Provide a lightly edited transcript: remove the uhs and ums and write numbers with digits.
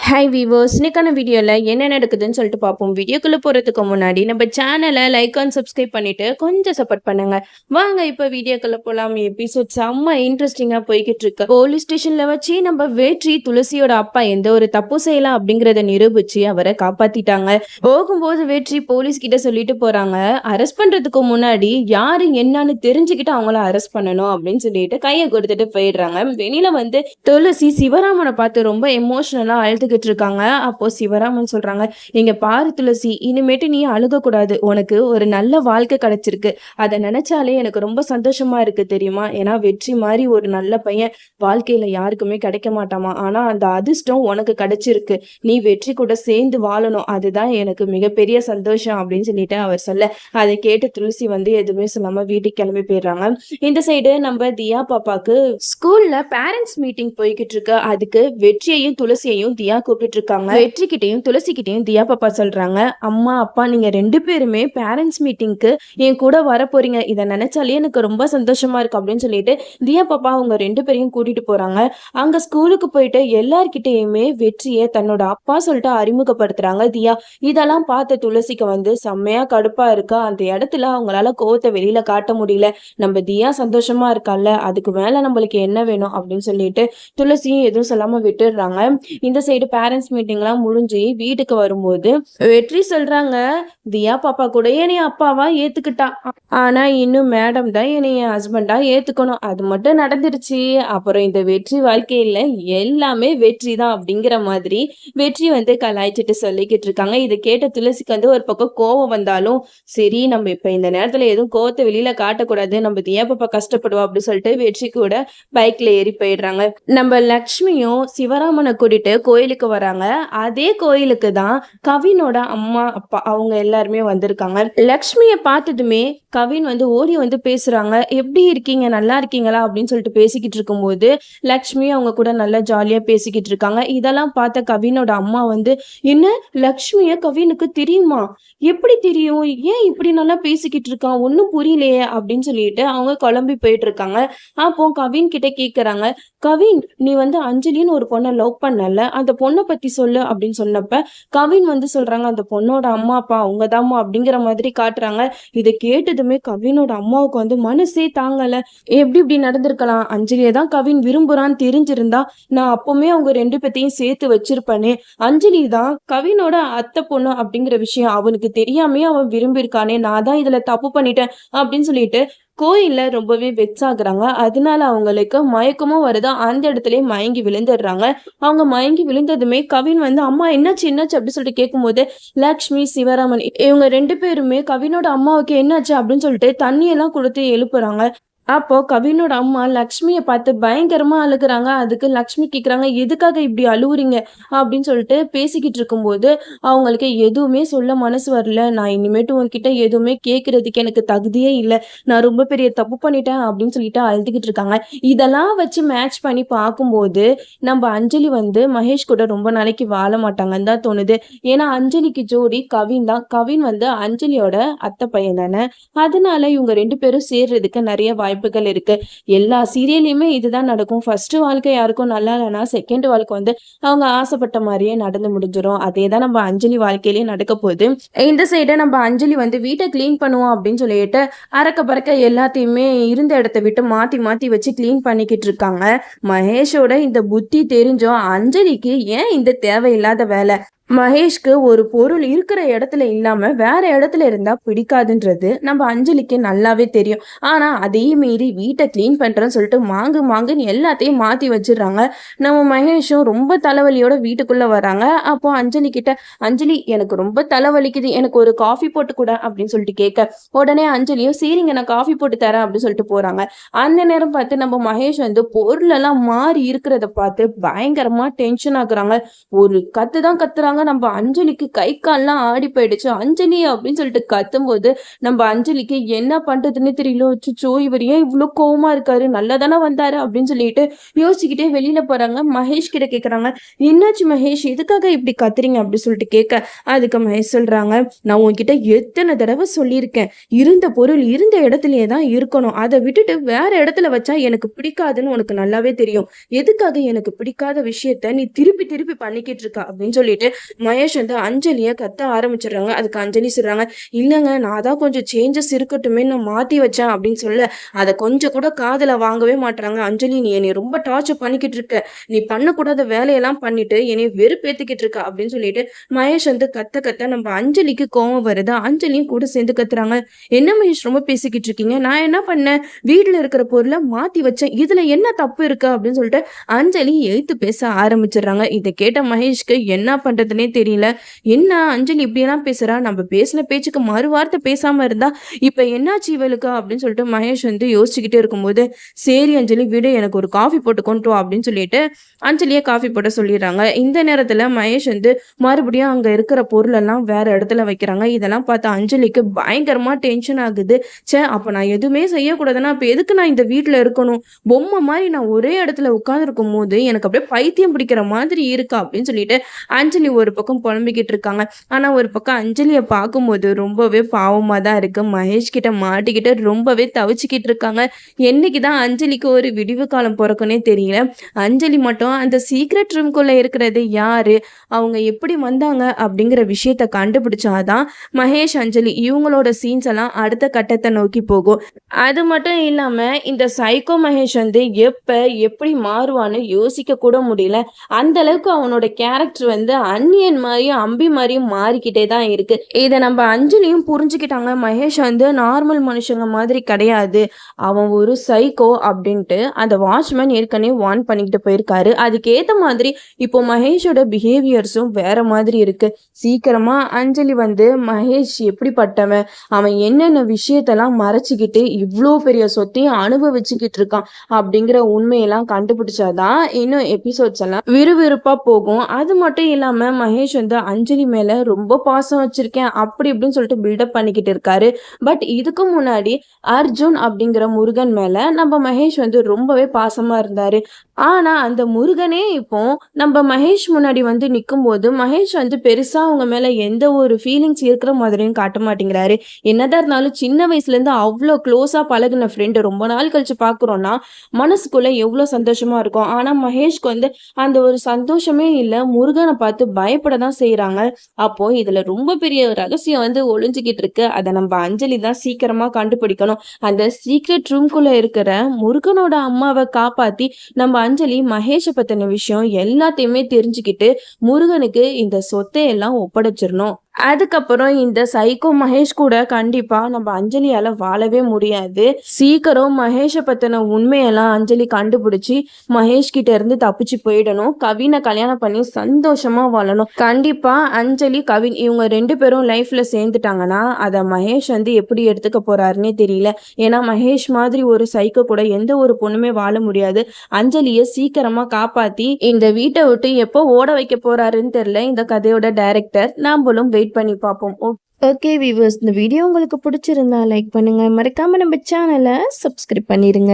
Hi viewers, இன்னைக்கான வீடியோவில் என்ன நடக்குதுன்னு சொல்லிட்டு பார்ப்போம். வீடியோக்குள்ளே போகிறதுக்கு முன்னாடி நம்ம சேனலை லைக் அண்ட் சப்ஸ்கிரைப் பண்ணிட்டு கொஞ்சம் சப்போர்ட் பண்ணுங்க. வாங்க இப்போ வீடியோக்குள்ளே போகலாம். எபிசோட் செம்ம இன்ட்ரெஸ்டிங்காக போய்கிட்டு இருக்கு. போலீஸ் ஸ்டேஷனில் வச்சு நம்ம வெற்றி துளசியோட அப்பா எந்த ஒரு தப்பு செய்யலாம் அப்படிங்கிறத நிரூபிச்சு அவரை காப்பாத்திட்டாங்க. போகும்போது வெற்றி போலீஸ் கிட்ட சொல்லிட்டு போறாங்க, அரெஸ்ட் பண்றதுக்கு முன்னாடி யாரு என்னன்னு தெரிஞ்சுக்கிட்டு அவங்கள அரெஸ்ட் பண்ணணும் அப்படின்னு சொல்லிட்டு கையை கொடுத்துட்டு போயிடுறாங்க. வெளியில வந்து துளசி சிவராமனை பார்த்து ரொம்ப எமோஷனலா அழுதுகிட்டு இருக்காங்க. அப்போ சிவராமன் சொல்றாங்க, நீங்க பாரு துளசி, இனிமேட்டு நீ அழுகக்கூடாது. உனக்கு ஒரு நல்ல வாழ்க்கை கிடைச்சிருக்கு. அதை நினைச்சாலே எனக்கு ரொம்ப சந்தோஷமா இருக்கு தெரியுமா. ஏன்னா வெற்றி மாதிரி ஒரு நல்ல பையன் வாழ்க்கையில யாருக்குமே கிடைக்க மாட்டாமா. ஆனா அந்த அதிர்ஷ்டம் உனக்கு கிடைச்சிருக்கு. நீ வெற்றி கூட சேர்ந்து வாழணும். அதுதான் எனக்கு மிகப்பெரிய சந்தோஷம் அப்படின்னு சொல்லிட்டு அவர் சொல்ல, அதை கேட்டு துளசி வந்து எதுவுமே சொல்லாம வீட்டுக்கு கிளம்பி போயிடுறாங்க. இந்த சைடு நம்ம தியா பாப்பாக்கு ஸ்கூல்ல பேரண்ட்ஸ் மீட்டிங் போய்கிட்டு இருக்கு. அதுக்கு வெற்றியையும் துளசியையும் தியா கூப்பிட்டு இருக்காங்க. வெற்றி கிட்டையும் துளசி கிட்டையும் தியா பாப்பா சொல்றாங்க, அம்மா அப்பா நீங்க 2 பேருமே பேரண்ட்ஸ் மீட்டிங்க்கு என் கூட வர போறீங்க. இதை நினைச்சாலே எனக்கு ரொம்ப சந்தோஷமா இருக்கு அப்படின்னு சொல்லிட்டு தியா பாப்பா அவங்க 2 பேரையும் கூட்டிட்டு போறாங்க. அங்க ஸ்கூலுக்கு போயிட்டு எல்லார்கிட்டயுமே வெற்றியை தன்னோட அப்பா சொல்லிட்டு அறிமுகப்படுத்துறாங்க தியா. இதெல்லாம் பார்த்த துளசிக்கு வந்து செம்மையா கடுப்பா இருக்கா. அந்த இடத்துல அவங்களால கோவத்தை வெளியில காட்ட முடியல. நம்ம தியா சந்தோஷமா இருக்கால, அதுக்கு மேல நம்மளுக்கு என்ன வேணும் அப்படின்னு சொல்லிட்டு துளசியும் எதுவும் சொல்லாம விட்டுடுறாங்க. இந்த சைடு பேரண்ட்ஸ் மீட்டிங்லாம் முடிஞ்சு வீட்டுக்கு வரும்போது வெற்றி சொல்றாங்க, தியா பாப்பா கூட என்னைய அப்பாவா ஏத்துக்கிட்டா, ஆனா இன்னும் மேடம் தான் என்னைய ஹஸ்பண்டா ஏத்துக்கணும். அது மட்டும் நடந்துருச்சு. அப்புறம் இந்த வெற்றி வாழ்க்கையில எல்லாமே வெற்றி தான் அப்படிங்கிற மாதிரி வெற்றி வந்து கலாய்ச்சிட்டு சொல்லிக்கிட்டு இருக்காங்க. இதை கேட்ட துளசிக்கு வந்து ஒரு பக்கம் கோவம் வந்தாலும் சரி, நம்ம இப்ப இந்த நேரத்துல எதுவும் கோவத்தை வெளியில காட்டக்கூடாது, நம்ம தியா பாப்பா கஷ்டப்படுவா அப்படின்னு சொல்லிட்டு வெற்றி கூட பைக்ல ஏறி போயிடுறாங்க. நம்ம லக்ஷ்மியும் சிவராமனை கூட்டிட்டு கோயிலுக்கு வராங்க. அதே கோயிலுக்கு தான் கவினோட அம்மா அப்பா அவங்க எல்லாருமே வந்திருக்காங்க. லக்ஷ்மியை பார்த்ததுமே கவின் வந்து ஓடி வந்து பேசுறாங்க, எப்படி இருக்கீங்க, நல்லா இருக்கீங்களா அப்படின்னு சொல்லிட்டு பேசிக்கிட்டு இருக்கும்போது லக்ஷ்மி அவங்க கூட நல்லா ஜாலியா பேசிக்கிட்டு இருக்காங்க. இதெல்லாம் பார்த்த கவினோட அம்மா வந்து, என்ன லக்ஷ்மிய கவினுக்கு தெரியுமா, எப்படி தெரியும், ஏன் இப்படி நல்லா பேசிக்கிட்டு இருக்கான், ஒன்னும் புரியலையே அப்படின்னு சொல்லிட்டு அவங்க குழம்பி போயிட்டு இருக்காங்க. அப்போ கவின் கிட்ட கேக்குறாங்க, கவின் நீ வந்து அஞ்சலின்னு ஒரு பொண்ணை லவ் பண்ணல, அந்த பொண்ணை பத்தி சொல்லு அப்படின்னு சொன்னப்ப கவின் வந்து சொல்றாங்க, அந்த பொண்ணோட அம்மா அப்பா அவங்கதாம்மா அப்படிங்கிற மாதிரி காட்டுறாங்க. இதை கேட்டதுமே கவினோட அம்மாவுக்கு வந்து மனசே தாங்கல. எப்படி இப்படி நடந்திருக்கலாம், அஞ்சலியை தான் கவின் விரும்புறான்னு தெரிஞ்சிருந்தா நான் அப்பவுமே அவங்க 2 பேத்தையும் சேர்த்து வச்சிருப்பேனே. அஞ்சலி தான் கவினோட அத்தை பொண்ணு அப்படிங்கிற விஷயம் அவனுக்கு தெரியாமே அவன் விரும்பியிருக்கானே, நான் தான் இதுல தப்பு பண்ணிட்டேன் அப்படின்னு சொல்லிட்டு கோயில்ல ரொம்பவே வெக்ஸ் ஆகுறாங்க. அதனால அவங்களுக்கு மயக்கமும் வருதா, அந்த இடத்துலயே மயங்கி விழுந்துடுறாங்க. அவங்க மயங்கி விழுந்ததுமே கவின் வந்து அம்மா என்னாச்சு என்னாச்சு அப்படின்னு சொல்லிட்டு கேட்கும்போது லக்ஷ்மி சிவராமன் இவங்க 2 பேருமே கவினோட அம்மாவுக்கு என்னாச்சு அப்படின்னு சொல்லிட்டு தண்ணியெல்லாம் கொடுத்து எழுப்புறாங்க. அப்போ கவினோட அம்மா லக்ஷ்மியை பார்த்து பயங்கரமா அழுகுறாங்க. அதுக்கு லக்ஷ்மி கேக்குறாங்க, எதுக்காக இப்படி அழுவுறீங்க அப்படின்னு சொல்லிட்டு பேசிக்கிட்டு இருக்கும்போது அவங்களுக்கு எதுவுமே சொல்ல மனசு வரல. நான் இனிமேட்டு உன்கிட்ட எதுவுமே கேட்கறதுக்கு எனக்கு தகுதியே இல்லை, நான் ரொம்ப பெரிய தப்பு பண்ணிட்டேன் அப்படின்னு சொல்லிட்டு அழுதுகிட்டு இருக்காங்க. இதெல்லாம் வச்சு மேட்ச் பண்ணி பார்க்கும்போது நம்ம அஞ்சலி வந்து மகேஷ் கூட ரொம்ப நாளைக்கு வாழ மாட்டாங்கன்னு தான் தோணுது. ஏன்னா அஞ்சலிக்கு ஜோடி கவின் தான். கவின் வந்து அஞ்சலியோட அத்தை பையன் தானே. அதனால இவங்க 2 பேரும் சேர்றதுக்கு நிறைய வாய்ப்புகள் இருக்கு. எல்லா சீரியல்லையுமே இதுதான் நடக்கும். ஃபர்ஸ்ட் வாழ்க்கை யாருக்கும் நல்லா இல்லைன்னா செகண்ட் வாழ்க்கை வந்து அவங்க ஆசைப்பட்ட மாதிரியே நடந்து முடிஞ்சிடும். அதே தான் நம்ம அஞ்சலி வாழ்க்கையிலேயே நடக்க போகுது. இந்த சைட நம்ம அஞ்சலி வந்து வீட்டை கிளீன் பண்ணுவோம் அப்படின்னு சொல்லிட்டு அறக்க பறக்க எல்லாத்தையுமே இருந்த இடத்த விட்டு மாத்தி மாத்தி வச்சு கிளீன் பண்ணிக்கிட்டு இருக்காங்க. மகேஷோட இந்த புத்தி தெரிஞ்சோம் அஞ்சலிக்கு ஏன் இந்த தேவையில்லாத வேலை. மகேஷ்க்கு ஒரு பொருள் இருக்கிற இடத்துல இல்லாம வேற இடத்துல இருந்தா பிடிக்காதுன்றது நம்ம அஞ்சலிக்கு நல்லாவே தெரியும். ஆனா அதையே மீறி வீட்டை கிளீன் பண்றேன்னு சொல்லிட்டு மாங்குன்னு எல்லாத்தையும் மாத்தி வச்சிடுறாங்க. நம்ம மகேஷும் ரொம்ப தலைவலியோட வீட்டுக்குள்ள வராங்க. அப்போ அஞ்சலி கிட்ட, அஞ்சலி எனக்கு ரொம்ப தலைவலிக்குது, எனக்கு ஒரு காஃபி போட்டு கூட அப்படின்னு சொல்லிட்டு கேட்க, உடனே அஞ்சலியும் சரிங்க நான் காஃபி போட்டு தரேன் அப்படின்னு சொல்லிட்டு போறாங்க. அந்த நேரம் பார்த்து நம்ம மகேஷ் வந்து பொருள் எல்லாம் மாறி இருக்கிறத பார்த்து பயங்கரமா டென்ஷன் ஆகுறாங்க. ஒரு கத்து தான் கத்துறாங்க. பார்க்குறாங்க நம்ம அஞ்சலிக்கு கை கால்லாம் ஆடி போயிடுச்சு. அஞ்சலி அப்படின்னு சொல்லிட்டு கத்தும்போது, நம்ம அஞ்சலிக்கு என்ன பண்றதுன்னே தெரியல. அச்சச்சோ! இவர் ஏன் இவ்ளோ கோவமா இருக்காரு? நல்லா தானே வந்தாரு அப்படின்னு சொல்லிட்டு யோசிச்சுக்கிட்டே வெளியில போறாங்க. மகேஷ் கிட்ட கேட்குறாங்க, "என்னாச்சு மகேஷ்? எதுக்காக இப்படி கத்துறீங்க?" அப்படி சொல்லிட்டு கேட்க, அதுக்கு மகேஷ் சொல்றாங்க, "நான் உன்கிட்ட எத்தனை தடவை சொல்லியிருக்கேன். இருந்த பொருள் இருந்த இடத்துலயே தான் இருக்கணும். அதை விட்டுட்டு வேற இடத்துல வச்சா எனக்கு பிடிக்காதுன்னு உனக்கு நல்லாவே தெரியும். எதுக்காக எனக்கு பிடிக்காத விஷயத்த நீ திருப்பி திருப்பி பண்ணிக்கிட்டு இருக்க?" அப்படின்னு சொல்லிட்டு மகேஷ் வந்து அஞ்சலிய கத்த ஆரம்பிச்சிடுறாங்க. அதுக்கு அஞ்சலி சொல்றாங்க, "இல்லங்க, நான் தான் கொஞ்சம் சேஞ்சஸ் இருக்கட்டுமே நான் மாத்தி வச்சேன்" அப்படின்னு சொல்ல, அத கொஞ்சம் கூட காதுல வாங்கவே மாட்றாங்க. "அஞ்சலி, நீ என்னைய ரொம்ப டார்ச்சர் பண்ணிக்கிட்டு இருக்க. நீ பண்ணக்கூடாத வேலையெல்லாம் பண்ணிட்டு என்னைய வெறுப்பேத்திக்கிட்டு இருக்க" அப்படின்னு சொல்லிட்டு மகேஷ் வந்து கத்த கத்த நம்ம அஞ்சலிக்கு கோவம் வருது. அஞ்சலியும் கூட சேர்ந்து கத்துறாங்க. "என்ன மகேஷ் ரொம்ப பேசிக்கிட்டு இருக்கீங்க? நான் என்ன பண்ணேன்? வீட்ல இருக்கிற பொருள மாத்தி வச்சேன். இதுல என்ன தப்பு இருக்கு?" அப்படின்னு சொல்லிட்டு அஞ்சலி எதிர்த்து பேச ஆரம்பிச்சிடுறாங்க. இத கேட்ட மகேஷ்க்கு என்ன பண்றதுன்னே தெரியல. என்ன அஞ்சலி இப்படியெல்லாம் பேசுறா? நம்ம பேசின பேச்சுக்கு மறு வார்த்தை பேசாம இருந்தா, இப்ப என்னாச்சு இவளுக்கு? அப்படின்னு சொல்லிட்டு மகேஷ் வந்து யோசிச்சுக்கிட்டே இருக்கும்போது, "சரி அஞ்சலி விடு, எனக்கு ஒரு காஃபி போட்டு கொண்டு வா" அப்படின்னு சொல்லிட்டு அஞ்சலிய காஃபி போட சொல்லிடுறாங்க. இந்த நேரத்துல மகேஷ் வந்து மறுபடியும் அங்க இருக்கிற பொருளெல்லாம் வேற இடத்துல வைக்கிறாங்க. இதெல்லாம் பார்த்து அஞ்சலிக்கு பயங்கரமா டென்ஷன் ஆகுது. ச்சே! அப்ப நான் எதுவுமே செய்யக்கூடாதுன்னா, அப்ப எதுக்கு நான் இந்த வீட்ல இருக்கணும்? பொம்மை மாரி நான் ஒரே இடத்துல உட்கார்ந்திருக்கும்போது, எனக்கு அப்படியே பைத்தியம் பிடிக்கிற மாதிரி இருக்கா அப்படின்னு சொல்லிட்டு அஞ்சலி ஒரு பக்கம் புலம்பிக்கிட்டு இருக்காங்க. ஆனா ஒரு பக்கம் அஞ்சலிய பார்க்கும்போது ரொம்பவே பாவமா தான் இருக்கு. மகேஷ் கிட்ட மாட்டிக்கிட்டு ரொம்பவே தவிச்சுக்கிட்டு இருக்காங்க. என்னைக்கு தான் அஞ்சலிக்கு ஒரு விடிவு காலம் பொறக்கும்னே தெரியல. அஞ்சலி மட்டும் அந்த சீக்ரெட் ரூம்குள்ள இருக்கிறது யாரு? அவங்க எப்படி வந்தாங்க? அப்படிங்கிற விஷயத்த கண்டுபிடிச்சா தான் மகேஷ், அஞ்சலி இவங்களோட சீன்ஸ் எல்லாம் அடுத்த கட்டத்த நோக்கி போகும். அது மட்டும் இல்லாம இந்த சைக்கோ மகேஷ் வந்து எப்ப எப்படி மாறுவான்னு யோசிக்க கூட முடியல. அந்த அளவுக்கு அவனோட கேரக்டர் வந்து அந்நியன் மாரியும், அம்பி மாரியும் மாறிக்கிட்டே தான் இருக்கு. இத நம்ம அஞ்சலியும் புரிஞ்சுக்கிட்டாங்க. மகேஷ் வந்து நார்மல் மனுஷங்க மாதிரி கிடையாது. அவன் ஒரு சைக்கோ அப்படின்ட்டு அந்த வாட்ச்மேன் ஏற்கனவே வார்ன் பண்ணிக்கிட்டு போயிருக்காரு. அதுக்கேத்த மாதிரி இப்போ மகேஷோட பிஹேவியர்ஸும் வேற மாதிரி இருக்கு. சீக்கிரமா அஞ்சலி வந்து மகேஷ் எப்படிப்பட்டவன், அவன் என்னென்ன விஷயத்தெல்லாம் மறைச்சுக்கிட்டு இவ்ளோ பெரிய சொத்தையும் அனுபவிச்சுக்கிட்டு இருக்கான் அப்படிங்கிற உண்மையெல்லாம் கண்டுபிடிச்சாதான் இன்னும் எபிசோட்ஸ் எல்லாம் விறுவிறுப்பா போகும். அது மட்டும் இல்லாம மகேஷ் வந்து அஞ்சலி மேல ரொம்ப பாசம் வச்சிருக்கேன் அப்படி இப்படின்னு சொல்லிட்டு பில்டப் பண்ணிக்கிட்டு இருக்காரு. பட் இதுக்கு முன்னாடி அர்ஜுன் அப்படிங்கிற முருகன் மேல நம்ம மகேஷ் வந்து ரொம்பவே பாசமா இருந்தாரு. ஆனா அந்த முருகனே இப்போ நம்ம மகேஷ் முன்னாடி வந்து நிக்கும்போது மகேஷ் வந்து பெருசா அவங்க மேல எந்த ஒரு ஃபீலிங்ஸ் இருக்கிற மாதிரியும் காட்ட மாட்டேங்கிறாரு. என்னதான் இருந்தாலும் சின்ன வயசுல இருந்து அவ்வளோ க்ளோஸா பழகுன ஃப்ரெண்டு ரொம்ப நாள் கழிச்சு பாக்குறோம்னா மனசுக்குள்ள எவ்வளவு சந்தோஷமா இருக்கும். ஆனா மகேஷ்க்கு வந்து அந்த ஒரு சந்தோஷமே இல்ல. முருகனை பார்த்து பயப்பட தான் செய்றாங்க. அப்போ இதுல ரொம்ப பெரிய ரகசியம் வந்து ஒளிஞ்சுகிட்டு இருக்கு. அத நம்ம அஞ்சலி தான் சீக்கிரமா கண்டுபிடிக்கணும். அந்த சீக்ரெட் ரூம்குள்ள இருக்கிற முருகனோட அம்மாவை காப்பாத்தி நம்ம அஞ்சலி மகேஷ பத்தின விஷயம் எல்லாத்தையுமே தெரிஞ்சுக்கிட்டு முருகனுக்கு இந்த சொத்தை எல்லாம் ஒப்படைச்சிடணும். அதுக்கப்புறம் இந்த சைக்கோ மகேஷ் கூட கண்டிப்பா நம்ம அஞ்சலியால வாழவே முடியாது. சீக்கிரம் மகேஷ பத்தின உண்மையெல்லாம் அஞ்சலி கண்டுபிடிச்சு மகேஷ் கிட்ட இருந்து தப்பிச்சு போயிடணும். கவினை கல்யாணம் பண்ணி சந்தோஷமா வாழணும். கண்டிப்பா அஞ்சலி, கவின் இவங்க 2 பேரும் லைஃப்ல சேர்ந்துட்டாங்கன்னா அத மகேஷ் வந்து எப்படி எடுத்துக்க போறாருன்னே தெரியல. ஏன்னா மகேஷ் மாதிரி ஒரு சைக்கோ கூட எந்த ஒரு பொண்ணுமே வாழ முடியாது. அஞ்சலிய சீக்கிரமா காப்பாத்தி இந்த வீட்டை விட்டு எப்போ ஓட வைக்க போறாருன்னு தெரியல இந்த கதையோட டைரக்டர். நாமளும் வெயிட் பண்ணி பார்ப்போம். ஓகே வியூவர்ஸ், இந்த வீடியோ உங்களுக்கு பிடிச்சிருந்தா லைக் பண்ணுங்க. மறக்காம நம்ம சேனலை சப்ஸ்கிரைப் பண்ணிருங்க.